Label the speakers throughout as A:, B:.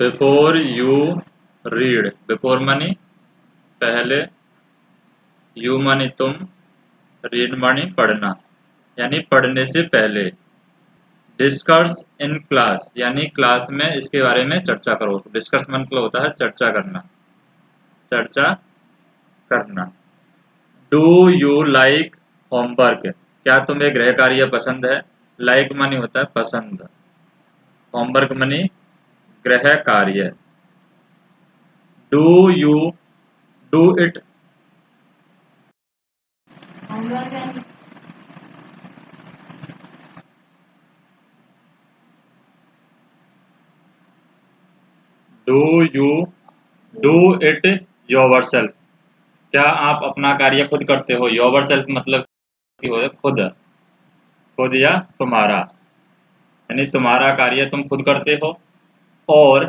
A: Before you read, before मानी पहले, you मानी तुम, रीड मानी पढ़ना, यानी पढ़ने से पहले। डिस्कस इन क्लास, यानी क्लास में इसके बारे में चर्चा करो। डिस्कस मतलब होता है चर्चा करना, चर्चा करना। डू यू लाइक होमवर्क, क्या तुम्हें गृह कार्य पसंद है? लाइक मानी होता है पसंद, होमवर्क मानी गृह कार्य। Do you do it, do you do it yourself, क्या आप अपना कार्य खुद करते हो? योरसेल्फ मतलब कि हो खुद, खुद या तुम्हारा, यानी तुम्हारा कार्य तुम खुद करते हो। और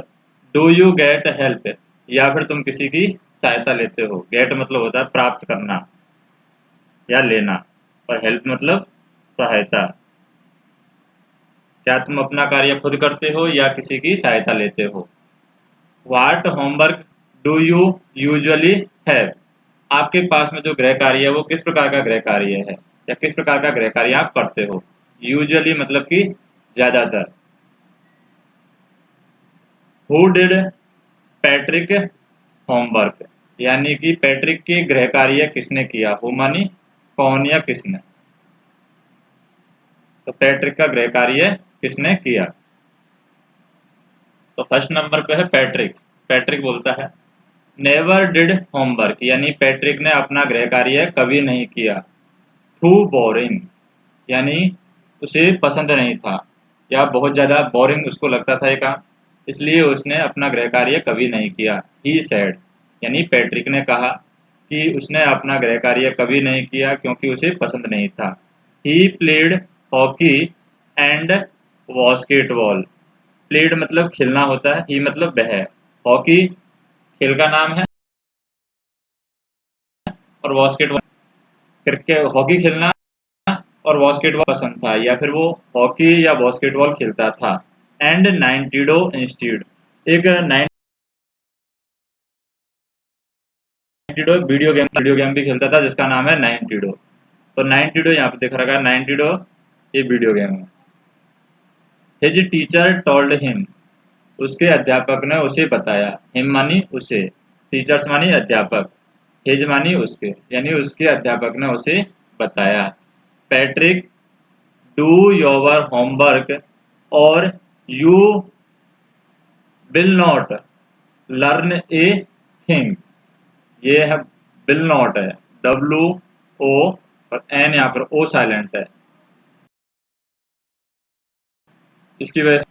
A: डू यू गेट हेल्प, या फिर तुम किसी की सहायता लेते हो। गेट मतलब होता है प्राप्त करना या लेना, और हेल्प मतलब सहायता। क्या तुम अपना कार्य खुद करते हो या किसी की सहायता लेते हो? What homework do you usually have, आपके पास में जो गृह कार्य है वो किस प्रकार का गृह कार्य है, या किस प्रकार का गृह कार्य आप करते हो? यूजुअली मतलब कि ज्यादातर। हु डिड पैट्रिक होमवर्क, यानी कि पैट्रिक के गृह कार्य किसने किया? हु मानी कौन या किसने, तो पैट्रिक का गृह कार्य किसने किया? तो फर्स्ट नंबर पे है पैट्रिक। पैट्रिक बोलता है नेवर डिड होमवर्क, यानी पैट्रिक ने अपना गृह कार्य कभी नहीं किया। टू बोरिंग, यानी उसे पसंद नहीं था, या बहुत ज़्यादा बोरिंग उसको लगता था ये काम, इसलिए उसने अपना गृह कार्य कभी नहीं किया। ही सेड, यानी पैट्रिक ने कहा कि उसने अपना गृह कार्य कभी नहीं किया क्योंकि उसे पसंद नहीं था। He played hockey and basketball, played मतलब खेलना होता है, ही मतलब वह, हॉकी खेल का नाम है, और बास्केटबॉल क्रिकेट, हॉकी खेलना और बास्केटबॉल पसंद था, या फिर वो हॉकी या बास्केटबॉल खेलता था। एंड नाइनटीडो इंस्टीड, एक नाइनटीडो वीडियो गेम भी खेलता था जिसका नाम है नाइनटीडो। तो नाइनटीडो यहाँ पे देख रखा है, नाइनटीडो ये वीडियो गेम है। हिज टीचर टोल्ड हिम, उसके अध्यापक ने उसे बताया। हिम मानी उसे, टीचर्स मानी अध्यापक, हिज मानी उसके, यानी उसके अध्यापक ने उसे बताया। पैट्रिक डू योर होमवर्क और you will not learn a thing, ये है विल नॉट है, डब्ल्यू ओ, और एन यहाँ पर ओ साइलेंट है, इसकी वजह से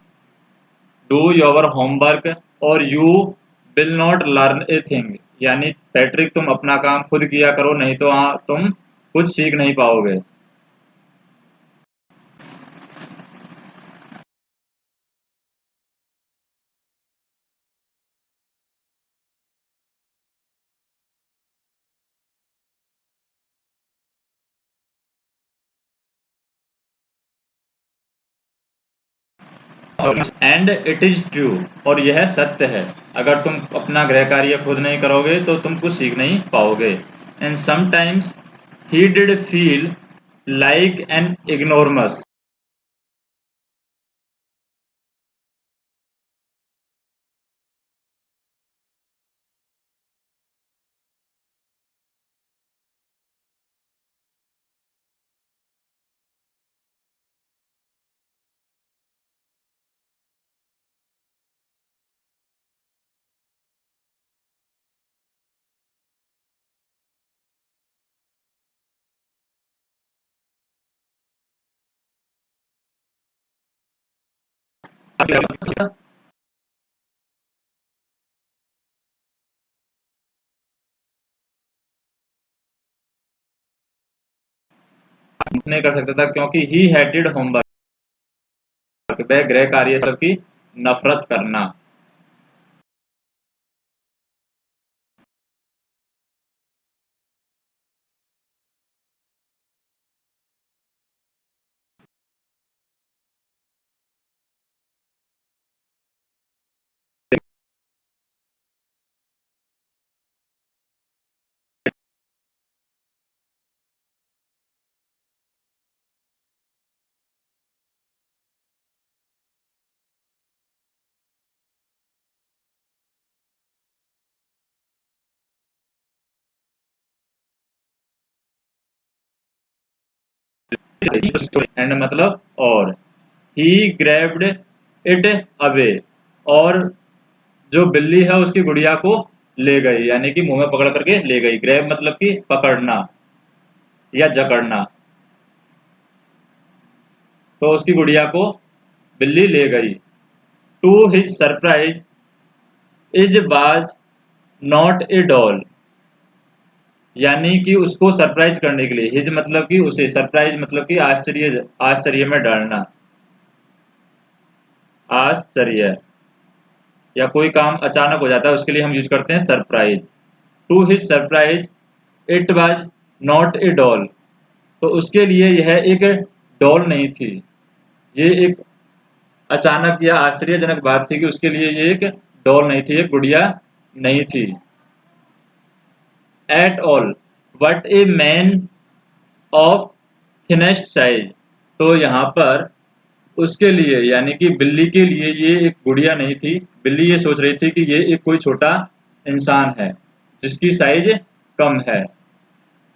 A: डू योर होमवर्क और you will not learn a thing, यानी पैट्रिक तुम अपना काम खुद किया करो, नहीं तो तुम कुछ सीख नहीं पाओगे। एंड इट इज ट्रू, और यह सत्य है, अगर तुम अपना गृह कार्य खुद नहीं करोगे तो तुम कुछ सीख नहीं पाओगे। And sometimes he did feel like an ignoramus, नहीं कर सकता था क्योंकि ही हैटेड होमवर्क, वह गृह कार्य की नफरत करना। एंड मतलब और, ही ग्रैब्ड इट अवे, और जो बिल्ली है उसकी गुड़िया को ले गई, यानी कि मुंह में पकड़ करके ले गई। ग्रैब मतलब कि पकड़ना या जकड़ना, तो उसकी गुड़िया को बिल्ली ले गई। To his surprise is was not a doll, यानी कि उसको सरप्राइज करने के लिए, हिज मतलब कि उसे, सरप्राइज मतलब कि आश्चर्य, आश्चर्य में डालना, आश्चर्य, या कोई काम अचानक हो जाता है उसके लिए हम यूज करते हैं surprise. To his surprise it was not a doll, तो उसके लिए यह एक डॉल नहीं थी। ये एक अचानक या आश्चर्यजनक बात थी कि उसके लिए ये एक डॉल नहीं थी, एक गुड़िया नहीं थी। At all but a man of thinnest size, तो यहाँ पर उसके लिए यानी कि बिल्ली के लिए ये एक गुड़िया नहीं थी। बिल्ली ये सोच रही थी कि ये एक कोई छोटा इंसान है जिसकी साइज कम है।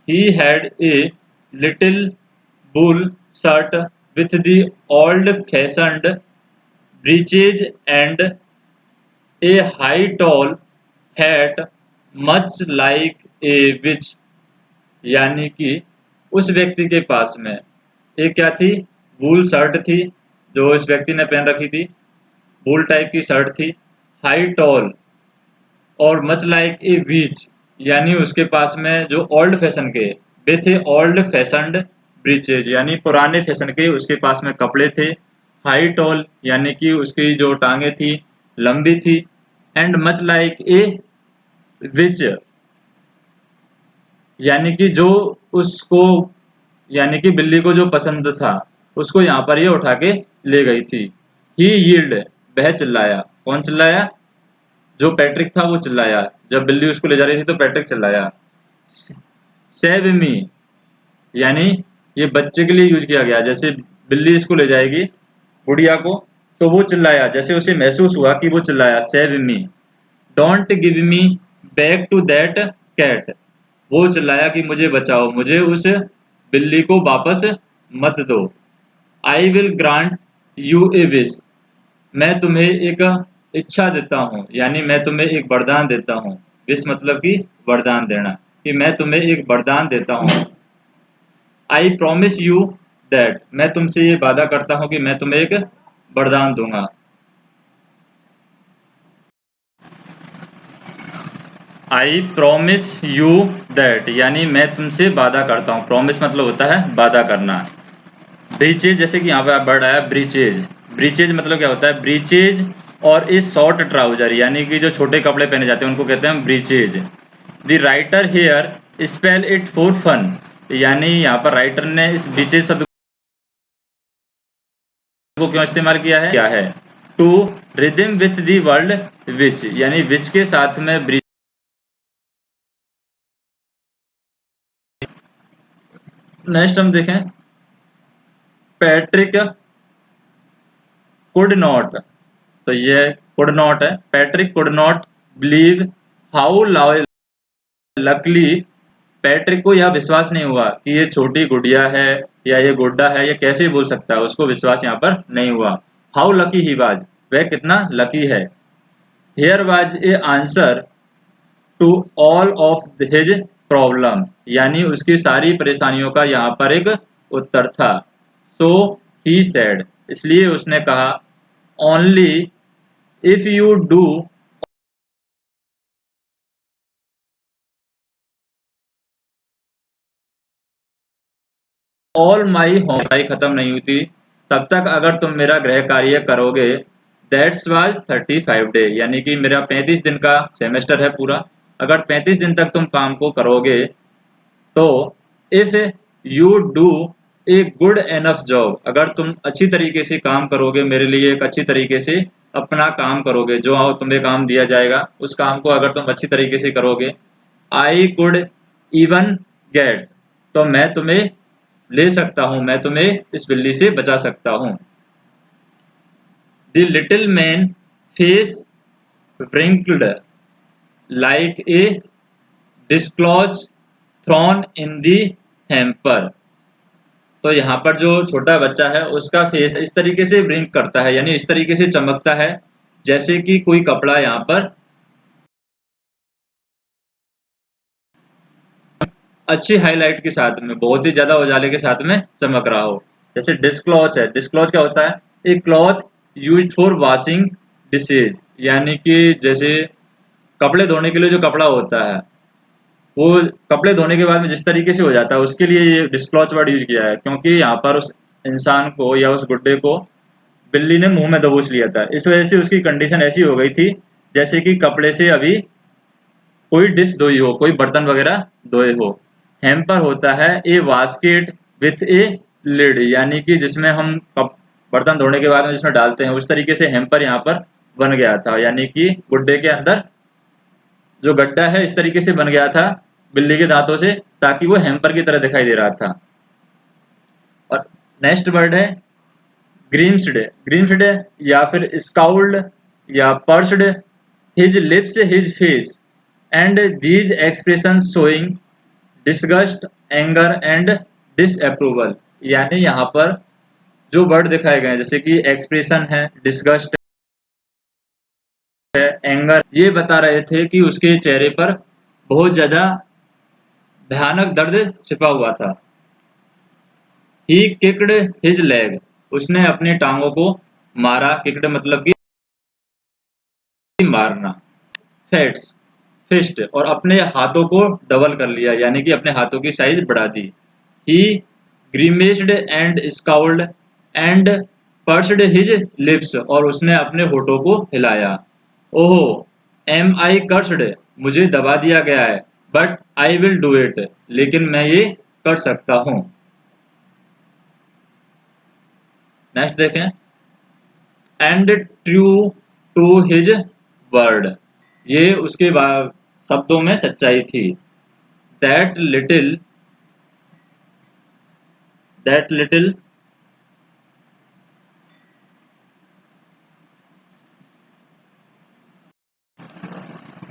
A: He had a little bull shirt with the old fashioned breeches and a high tall hat much like a witch, यानी कि उस व्यक्ति के पास में एक क्या थी, वूल शर्ट थी जो इस व्यक्ति ने पहन रखी थी, वूल टाइप की शर्ट थी, हाई टॉल और मच लाइक ए विच, यानी उसके पास में जो ओल्ड फैशन के वे थे, ओल्ड फैशनड ब्रीचेज, यानी पुराने फैशन के उसके पास में कपड़े थे। हाई टॉल यानी कि उसकी जो टांगे थी लंबी थी, and much like a witch, यानी कि जो उसको, यानी कि बिल्ली को जो पसंद था उसको यहाँ पर ये उठा के ले गई थी। ही यील्ड, वह चिल्लाया। कौन चिल्लाया? जो पैट्रिक था वो चिल्लाया। जब बिल्ली उसको ले जा रही थी तो पैट्रिक चिल्लाया। सेव मी, यानी ये बच्चे के लिए यूज किया गया। जैसे बिल्ली इसको ले जाएगी गुड़िया को, तो वो चिल्लाया, जैसे उसे महसूस हुआ कि वो चिल्लाया save me. Don't give me back to that cat, वो चिल्लाया कि मुझे बचाओ, मुझे उस बिल्ली को वापस मत दो। I will grant U A wish, मैं तुम्हें एक इच्छा देता हूँ, यानी मैं तुम्हें एक वरदान देता हूँ। विश मतलब कि वरदान देना, कि मैं तुम्हें एक वरदान देता हूँ। आई प्रॉमिस यू दैट, मैं तुमसे ये वादा करता हूँ कि मैं तुम्हें एक वरदान दूंगा। आई प्रॉमिस यू दैट, यानी मैं तुमसे वादा करता हूँ। प्रॉमिस मतलब होता है वादा करना। ब्रीचेज, जैसे कि यहाँ पे वर्ड आया ब्रीचेज, ब्रीचेज मतलब क्या होता है? ब्रीचेज और इस शॉर्ट ट्राउजर, यानी कि जो छोटे कपड़े पहने जाते हैं उनको कहते हैं breeches. The writer here spell it for fun, यानी यहाँ पर राइटर ने इस ब्रीचेज शब्द को क्यों इस्तेमाल किया है? क्या है? To rhyme with the world witch, यानी विच के साथ में ब्रीच। नेक्स्ट हम देखें, पैट्रिक कुड नॉट, तो ये कुड नॉट है। Patrick could not believe how luckily, Patrick को यह विश्वास नहीं हुआ कि ये छोटी गुड़िया है या ये गुड्डा है, ये कैसे बोल सकता है, उसको विश्वास यहाँ पर नहीं हुआ। हाउ लकी ही वाज, वह कितना लकी है। Here was a answer to all of his problem, यानी उसकी सारी परेशानियों का यहाँ पर एक उत्तर था। सो ही सेड, इसलिए उसने कहा, only if you do all my home, पढ़ाई खत्म नहीं हुई थी तब तक अगर तुम मेरा गृह कार्य करोगे। दैट्स वाज 35 डे, यानी कि मेरा 35 दिन का सेमेस्टर है पूरा। अगर 35 दिन तक तुम काम को करोगे तो if you do a good enough job, अगर तुम अच्छी तरीके से काम करोगे, मेरे लिए एक अच्छी तरीके से अपना काम करोगे, जो तुम्हें काम दिया जाएगा उस काम को अगर तुम अच्छी तरीके से करोगे, आई कुड इवन गेट, तो मैं तुम्हें ले सकता हूं, मैं तुम्हें इस बिल्ली से बचा सकता हूं। The little man face wrinkled like a disclosed thorn in the hamper, तो यहाँ पर जो छोटा बच्चा है उसका फेस इस तरीके से ब्लिंक करता है, यानी इस तरीके से चमकता है जैसे कि कोई कपड़ा यहाँ पर अच्छी हाईलाइट के साथ में, बहुत ही ज्यादा उजाले के साथ में चमक रहा हो। जैसे डिस्क्लॉच है, डिस्क्लॉच क्या होता है? A cloth use for washing dishes, यानी कि जैसे कपड़े धोने के लिए जो कपड़ा होता है वो कपड़े धोने के बाद में जिस तरीके से हो जाता है उसके लिए ये डिस्क्लॉच वर्ड यूज किया है, क्योंकि यहाँ पर उस इंसान को या उस गुड्डे को बिल्ली ने मुंह में दबोच लिया था। इस वजह से उसकी कंडीशन ऐसी हो गई थी जैसे कि कपड़े से अभी कोई डिश धोई हो, कोई बर्तन वगैरह धोए हो। हैम्पर होता है a basket with a lid, यानी कि जिसमें हम बर्तन धोने के बाद में जिसमें डालते हैं, उस तरीके से हैम्पर यहाँ पर बन गया था, यानी कि गुड्डे के अंदर जो गड्ढा है इस तरीके से बन गया था बिल्ली के दांतों से, ताकि वो हैम्पर की तरह दिखाई दे रहा था। और नेक्स्ट वर्ड है ग्रीम्स्ड। ग्रीम्स्ड या फिर स्काउल्ड या pursued his lips his face and these expression showing disgust anger and disapproval, यानी यहाँ पर जो वर्ड दिखाए गए हैं जैसे कि एक्सप्रेशन है, डिसगस्ट है, एंगर, ये बता रहे थे कि उसके चेहरे पर बहुत ज्यादा भयानक दर्द छिपा हुआ था। ही किक्ड हिज लेग, उसने अपनी टांगों को मारा। किक्ड मतलब कि मारना। फेट्स फिस्ट, और अपने हाथों को डबल कर लिया, यानी कि अपने हाथों की साइज बढ़ा दी। He grimaced and scowled and pursed his lips, और उसने अपने होठों को हिलाया। ओहो एम आई कर्स्ड, मुझे दबा दिया गया है, but I will do it, लेकिन मैं ये कर सकता हूँ। नेक्स्ट देखें, and true to his word, ये उसके बाद शब्दों में सच्चाई थी। That little that little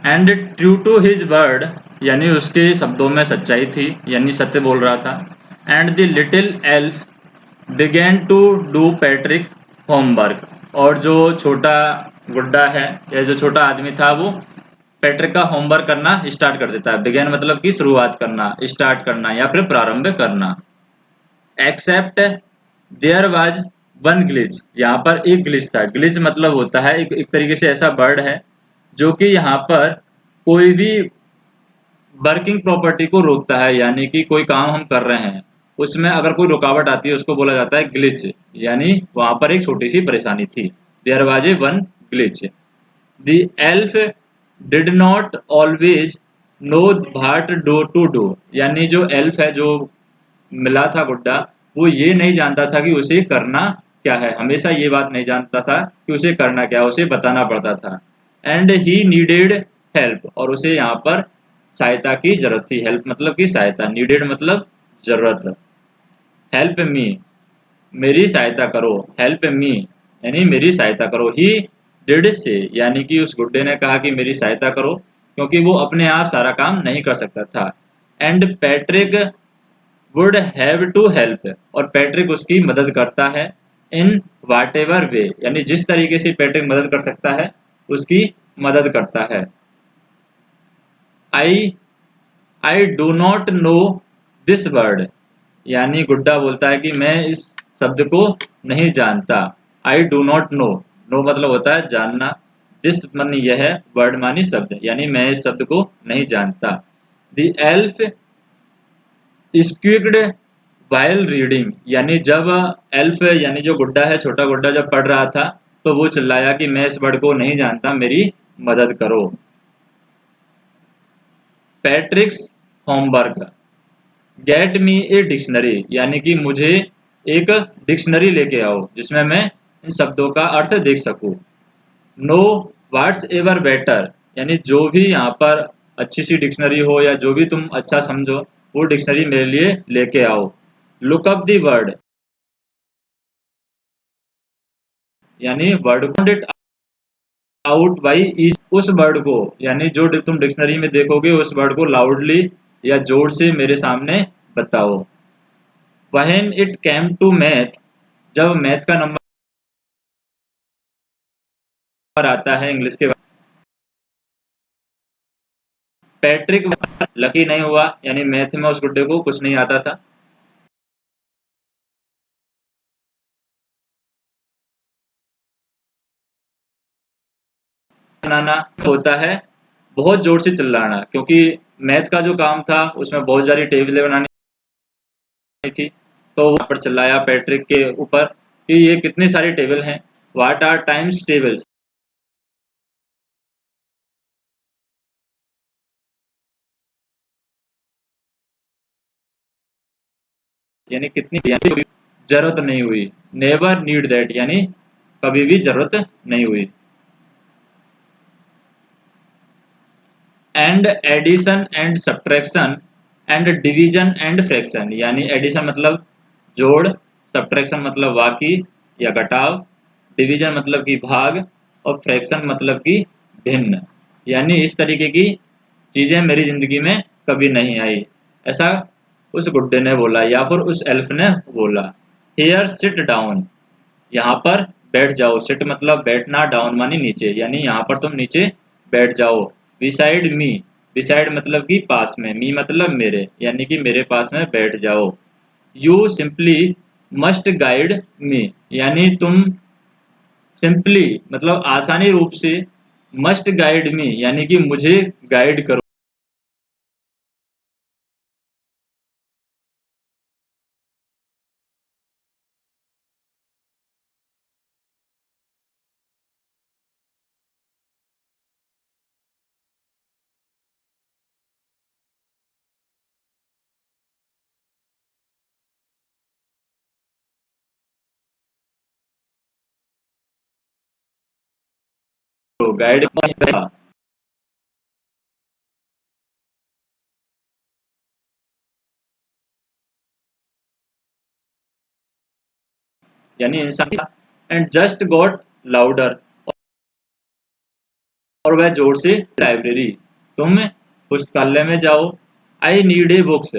A: and true to his word, यानी उसके शब्दों में सच्चाई थी, यानी सत्य बोल रहा था। And the little elf began to do Patrick homework, और जो छोटा गुड्डा है या जो छोटा आदमी था वो पैट्रिक का होमवर्क करना स्टार्ट कर देता है। बिगेन मतलब कि शुरुआत करना, स्टार्ट करना या फिर प्रारंभ करना। Except there was one glitch, यहाँ पर एक ग्लिच था। ग्लिच मतलब होता है एक तरीके से ऐसा वर्ड है जो कि यहाँ पर कोई भी वर्किंग प्रॉपर्टी को रोकता है, यानी कि कोई काम हम कर रहे हैं उसमें अगर कोई रुकावट आती है उसको बोला जाता है ग्लिच, यानी वहां पर एक छोटी सी परेशानी थी। There was a one glitch. The elf did not always know what do to do, यानी जो एल्फ है जो मिला था गुड्डा, वो ये नहीं जानता था कि उसे करना क्या है। हमेशा ये बात नहीं जानता था कि उसे करना क्या है, उसे बताना पड़ता था। एंड ही नीडेड हेल्प, और उसे यहाँ पर सहायता की जरूरत थी। हेल्प मतलब कि सहायता, नीडेड मतलब जरूरत। हेल्प मी, मेरी सहायता करो। हेल्प मी यानी मेरी सहायता करो। ही डिड से, यानी कि उस गुड्डे ने कहा कि मेरी सहायता करो, क्योंकि वो अपने आप सारा काम नहीं कर सकता था। And Patrick would have to help, और पैट्रिक उसकी मदद करता है। इन वाट एवर वे, यानी जिस तरीके से पैट्रिक मदद कर सकता है उसकी मदद करता है। I I do not know this word, यानी गुड्डा बोलता है कि मैं इस शब्द को नहीं जानता। I do not know, know मतलब होता है जानना, दिस मानी यह है, वर्ड मानी शब्द, यानी मैं इस शब्द को नहीं जानता। द एल्फ स्क्विक्ड वाइल रीडिंग, यानी जब एल्फ यानी जो गुड्डा है, छोटा गुड्डा जब पढ़ रहा था तो वो चिल्लाया कि मैं इस वर्ड को नहीं जानता, मेरी मदद करो। पैट्रिक्स homework, get me a dictionary, यानी कि मुझे एक डिक्शनरी लेके आओ जिसमें मैं इन शब्दों का अर्थ देख सकूं। नो वाट्स एवर बेटर, यानी जो भी यहाँ पर अच्छी सी डिक्शनरी हो या जो भी तुम अच्छा समझो वो डिक्शनरी मेरे लिए लेके आओ। लुक अप दी वर्ड, यानी वर्ड को इट आउट बाई ईच, उस वर्ड को यानी जो तुम डिक्शनरी में देखोगे उस वर्ड को लाउडली या जोर से मेरे सामने बताओ। When it came to math, जब मैथ का नंबर आता है इंग्लिश के बाद, पैट्रिक लकी नहीं हुआ, यानी मैथ में उस गुड्डे को कुछ नहीं आता था। बनाना होता है बहुत जोर से चिल्लाना, क्योंकि मैथ का जो काम था उसमें बहुत सारी टेबलें बनानी थी, तो वहां पर चिल्लाया पैट्रिक के ऊपर कि ये कितनी सारी टेबल हैं, व्हाट आर टाइम्स टेबल्स, यानी कितनी, यानी जरूरत नहीं हुई। नेवर नीड दैट, यानी कभी भी जरूरत नहीं हुई। And addition and subtraction and division and fraction, यानी एडिशन मतलब जोड़, सब्ट्रैक्शन मतलब बाकी या घटाव, डिवीजन मतलब कि भाग, और फ्रैक्शन मतलब कि भिन्न, यानी इस तरीके की चीजें मेरी जिंदगी में कभी नहीं आई, ऐसा उस गुड्डे ने बोला या फिर उस एल्फ ने बोला। हियर सिट डाउन, यहाँ पर बैठ जाओ, सिट मतलब बैठना, डाउन मानी नीचे, यानी यहाँ पर तुम नीचे बैठ जाओ। बिसाइड मी, बिसाइड मतलब कि पास में, मी मतलब मेरे, यानी कि मेरे पास में बैठ जाओ। You simply must guide me, यानी तुम सिंपली मतलब आसानी रूप से, मस्ट गाइड मी यानी कि मुझे गाइड करो, गाइड, यानी इंसान। एंड जस्ट गॉट लाउडर, और वह जोर से, लाइब्रेरी, तुम पुस्तकालय में जाओ। I need a books,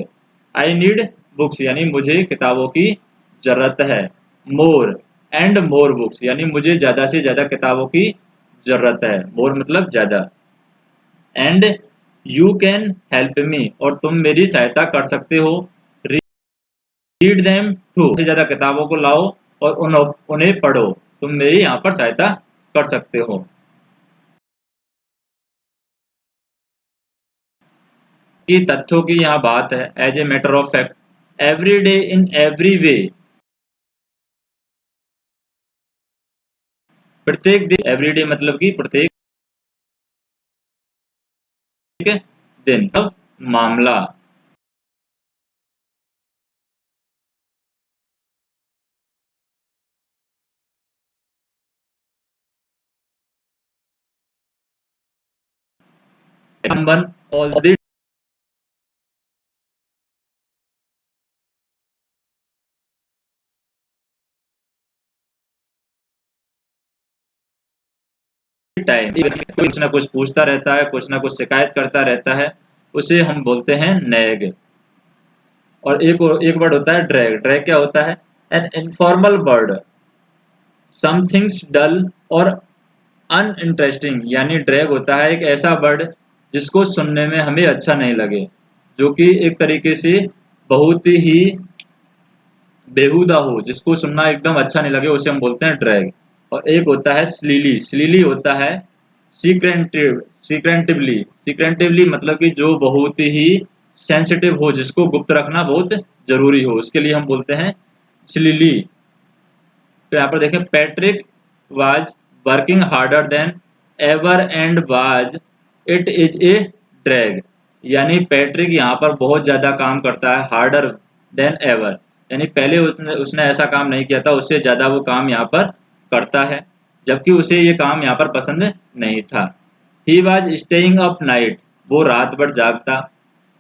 A: I need books यानी मुझे किताबों की जरूरत है। मोर एंड मोर बुक्स, यानी मुझे ज्यादा से ज्यादा किताबों की जरूरत है, मोर मतलब ज्यादा। And you can help me, और तुम मेरी सहायता कर सकते हो। रीड देम टू, से ज्यादा किताबों को लाओ और उन्हें पढ़ो, तुम मेरी यहाँ पर सहायता कर सकते हो। कि तथ्यों की यहाँ बात है, as a matter of fact, every day in every way, प्रत्येक दिन, एवरी डे मतलब कि प्रत्येक दिन, अब मामला, someone all the टाइम, कुछ ना कुछ पूछता रहता है, कुछ ना कुछ शिकायत करता रहता है, उसे हम बोलते हैं नैग। और एक वर्ड होता है ड्रैग, ड्रैग क्या होता है, एन इनफॉर्मल वर्ड, समथिंग्स डल और अनइंटरेस्टिंग, यानी ड्रैग होता है एक ऐसा वर्ड जिसको सुनने में हमें अच्छा नहीं लगे, जो कि एक तरीके से बहुत ही बेहुदा हो, जिसको सुनना एकदम अच्छा नहीं लगे, उसे हम बोलते हैं ड्रैग। और एक होता है स्लीली, स्लीली होता है सीक्रेंटिवली, सीक्रेंटिवली मतलब कि जो बहुत ही सेंसिटिव हो, जिसको गुप्त रखना बहुत जरूरी हो, उसके लिए हम बोलते हैं स्लीली। तो यहाँ पर देखें, Patrick was working harder than ever and was it is a drag, यानी पैट्रिक यहाँ पर बहुत ज्यादा काम करता है, हार्डर देन एवर, यानी पहले उसने ऐसा काम नहीं किया था, उससे ज्यादा वो काम यहाँ पर करता है, जबकि उसे ये काम यहाँ पर पसंद नहीं था। He was staying up night, वो रात भर जागता,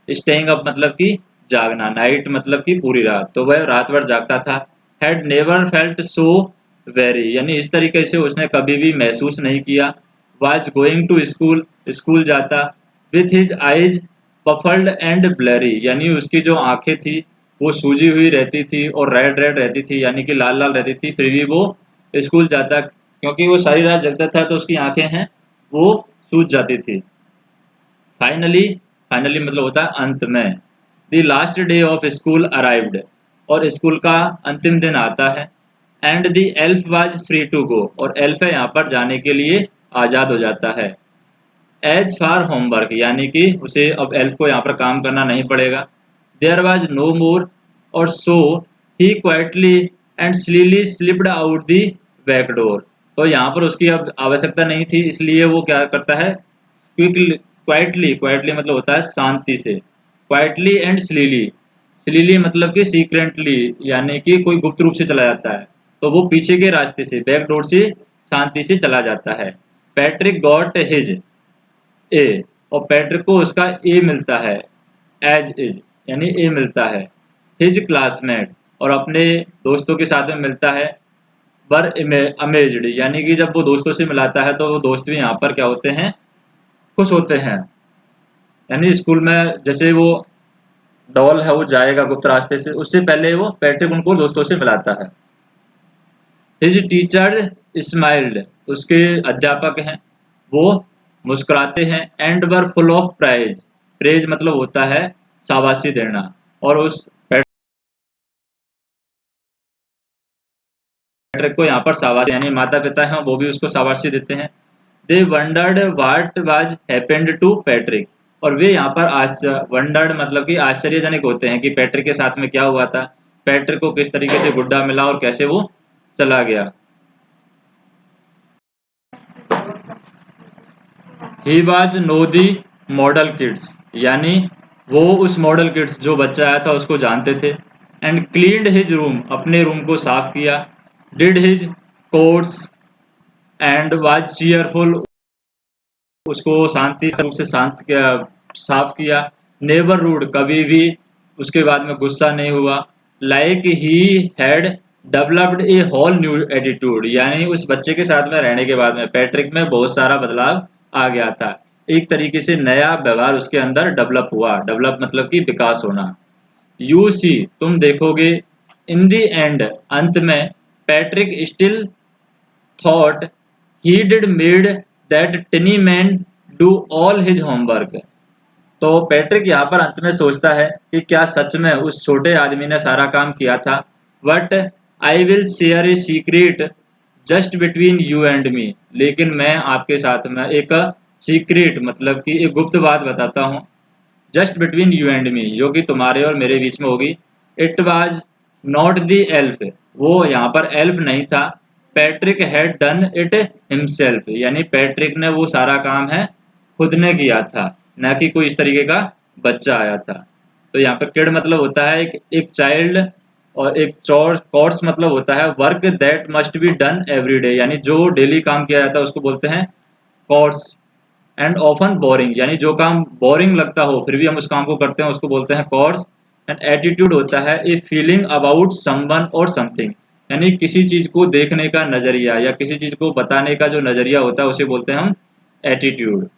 A: स्टेइंग अप मतलब कि जागना, नाइट मतलब कि पूरी रात, तो वह रात भर जागता था। Had never felt so very, यानी इस तरीके से उसने कभी भी महसूस नहीं किया। Was going to school, school जाता। With his eyes puffed and blurry, यानी उसकी जो आंखें थी वो सूजी हुई रहती थी और रेड रेड रहती थी, यानी कि लाल लाल रहती थी, फिर भी वो स्कूल जाता, क्योंकि वो सारी रात जगता था तो उसकी आंखें हैं वो सूज जाती थी। फाइनली, फाइनली मतलब होता है अंत में। The last day of school arrived, और स्कूल का अंतिम दिन आता है। And the elf was free to go, और एल्फ है यहाँ पर जाने के लिए आज़ाद हो जाता है। एज फार होमवर्क, यानी कि उसे अब एल्फ को यहाँ पर काम करना नहीं पड़ेगा। देयर वाज नो मोर, और so he quietly and slyly slipped out the back door. तो यहाँ पर उसकी अब आवश्यकता नहीं थी, इसलिए वो क्या करता है, क्विकली, क्वाइटली, क्वाइटली मतलब होता है शांति से, क्वाइटली एंड स्लीली, स्लीली मतलब कि सीक्रेटली, यानी कि कोई गुप्त रूप से चला जाता है, तो वो पीछे के रास्ते से, बैक डोर से शांति से चला जाता है। पैट्रिक गॉट हिज ए, और पैट्रिक को उसका ए मिलता है, एज इज यानी ए मिलता है। हिज क्लासमेट, और अपने दोस्तों के साथ में मिलता है। वर अमेज्ड, यानी कि जब वो दोस्तों से मिलाता है तो वो दोस्त भी यहाँ पर क्या होते हैं, खुश होते हैं। यानी स्कूल में जैसे वो डॉल है वो जाएगा गुप्त रास्ते से, उससे पहले वो पैट्रिक उनको दोस्तों से मिलाता है। हिज टीचर स्माइल्ड, उसके अध्यापक हैं वो मुस्कुराते हैं। And were full of prize, praise मतलब होता है शाबाशी देना, और उस पैट्रिक को यहाँ पर शाबाशी, यानी माता पिता हैं वो भी उसको शाबाशी देते हैं। They wondered what was happened to Patrick, और वे यहाँ पर वंडर्ड मतलब कि आश्चर्यजनक होते हैं कि पैट्रिक के साथ में क्या हुआ था, पैट्रिक को किस तरीके से गुड्डा मिला और कैसे वो चला गया। He was know the model kids, यानी वो उस मॉडल किड्स जो बच्चा आया था उसको जानते थे। एंड क्लीन्ड हिज रूम, अपने रूम को साफ किया। Did his course and was cheerful, उसको शांति रूप से शांत किया, साफ किया। नेवर रूड, कभी भी उसके बाद में गुस्सा नहीं हुआ। Like he had developed a whole new attitude, यानी उस बच्चे के साथ में रहने के बाद में पैट्रिक में बहुत सारा बदलाव आ गया था। एक तरीके से नया व्यवहार उसके अंदर डेवलप हुआ, डेवलप मतलब कि विकास होना। यू सी, तुम देखोगे। इन दी एंड, अंत में, Patrick still thought he did made that टिनी man do all his homework. तो पैट्रिक यहाँ पर अंत में सोचता है कि क्या सच में उस छोटे आदमी ने सारा काम किया था। But I will share a secret just between you and me, लेकिन मैं आपके साथ में एक सीक्रेट मतलब कि एक गुप्त बात बताता हूँ, just between you and me, जो कि तुम्हारे और मेरे बीच में होगी। It was not the elf, वो यहाँ पर एल्फ नहीं था। Patrick had done it himself, यानी पैट्रिक ने वो सारा काम है खुद ने किया था, न कि कोई इस तरीके का बच्चा आया था। तो यहाँ पर किड मतलब होता है एक चाइल्ड, और एक चोर, कोर्स मतलब होता है work that must be done every day, यानी जो डेली काम किया जाता है उसको बोलते हैं कोर्स। एंड ऑफन बोरिंग, यानी जो काम बोरिंग लगता हो फिर भी हम उस काम को करते हैं उसको बोलते हैं कोर्स। एंड एटीट्यूड होता है ए फीलिंग अबाउट समवन और समथिंग, यानी किसी चीज को देखने का नजरिया या किसी चीज को बताने का जो नजरिया होता है उसे बोलते हैं हम एटीट्यूड।